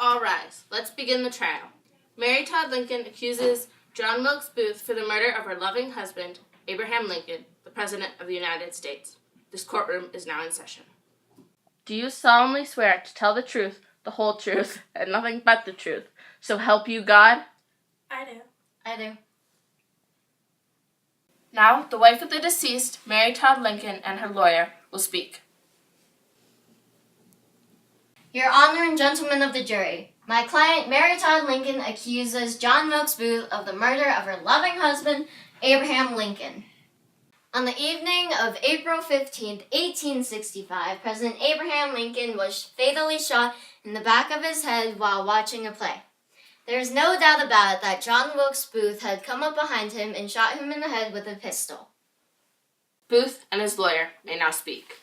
All rise. Let's begin the trial. Mary Todd Lincoln accuses John Wilkes Booth for the murder of her loving husband, Abraham Lincoln, the President of the United States. This courtroom is now in session. Do you solemnly swear to tell the truth, the whole truth, and nothing but the truth, so help you God? I do. I do. Now, the wife of the deceased, Mary Todd Lincoln, and her lawyer will speak. Your Honor and gentlemen of the jury, my client Mary Todd Lincoln accuses John Wilkes Booth of the murder of her loving husband, Abraham Lincoln. On the evening of April 15, 1865, President Abraham Lincoln was fatally shot in the back of his head while watching a play. There is no doubt about it that John Wilkes Booth had come up behind him and shot him in the head with a pistol. Booth and his lawyer may now speak.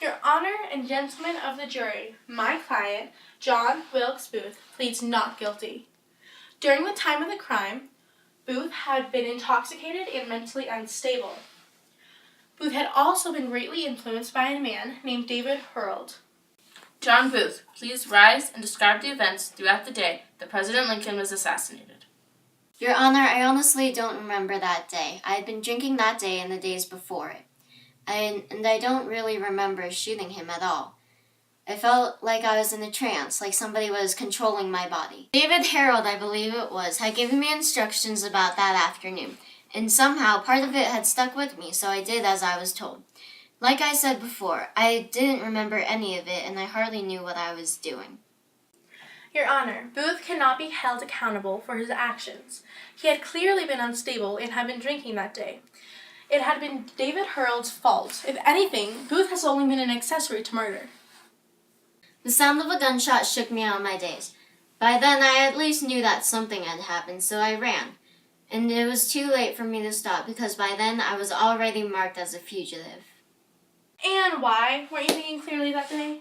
Your Honor and gentlemen of the jury, my client, John Wilkes Booth, pleads not guilty. During the time of the crime, Booth had been intoxicated and mentally unstable. Booth had also been greatly influenced by a man named David Hurld. John Booth, please rise and describe the events throughout the day that President Lincoln was assassinated. Your Honor, I honestly don't remember that day. I had been drinking that day and the days before it. And I don't really remember shooting him at all. I felt like I was in a trance, like somebody was controlling my body. David Harold, I believe it was, had given me instructions about that afternoon, and somehow part of it had stuck with me, so I did as I was told. Like I said before, I didn't remember any of it, and I hardly knew what I was doing. Your Honor, Booth cannot be held accountable for his actions. He had clearly been unstable and had been drinking that day. It had been David Hurld's fault. If anything, Booth has only been an accessory to murder. The sound of a gunshot shook me out of my daze. By then, I at least knew that something had happened, so I ran. And it was too late for me to stop, because by then I was already marked as a fugitive. And why? Weren't you thinking clearly that day?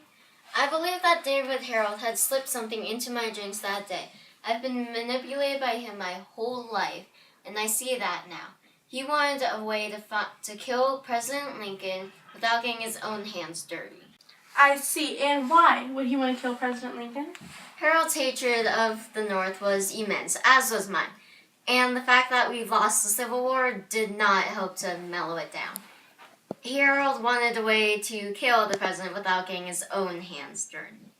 I believe that David Harold had slipped something into my drinks that day. I've been manipulated by him my whole life, and I see that now. He wanted a way to kill President Lincoln without getting his own hands dirty. I see. And why would he want to kill President Lincoln? Harold's hatred of the North was immense, as was mine. And the fact that we lost the Civil War did not help to mellow it down. Harold wanted a way to kill the president without getting his own hands dirty.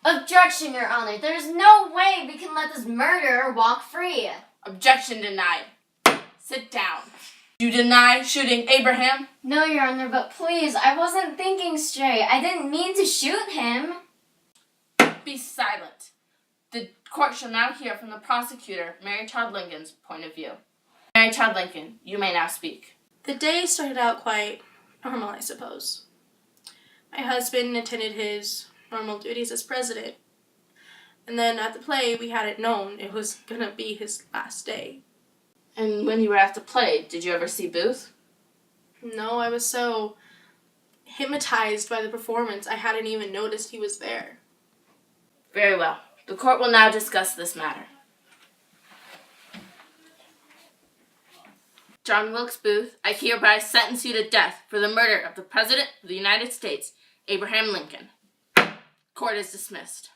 Objection, Your Honor. There's no way we can let this murderer walk free. Objection denied. Sit down. You deny shooting Abraham? No, Your Honor, but please, I wasn't thinking straight. I didn't mean to shoot him. Be silent. The court shall now hear from the prosecutor, Mary Todd Lincoln's point of view. Mary Todd Lincoln, you may now speak. The day started out quite normal, I suppose. My husband attended his normal duties as president. And then at the play, we had it known it was going to be his last day. And when you were at the play, did you ever see Booth? No, I was so hypnotized by the performance, I hadn't even noticed he was there. Very well. The court will now discuss this matter. John Wilkes Booth, I hereby sentence you to death for the murder of the President of the United States, Abraham Lincoln. Court is dismissed.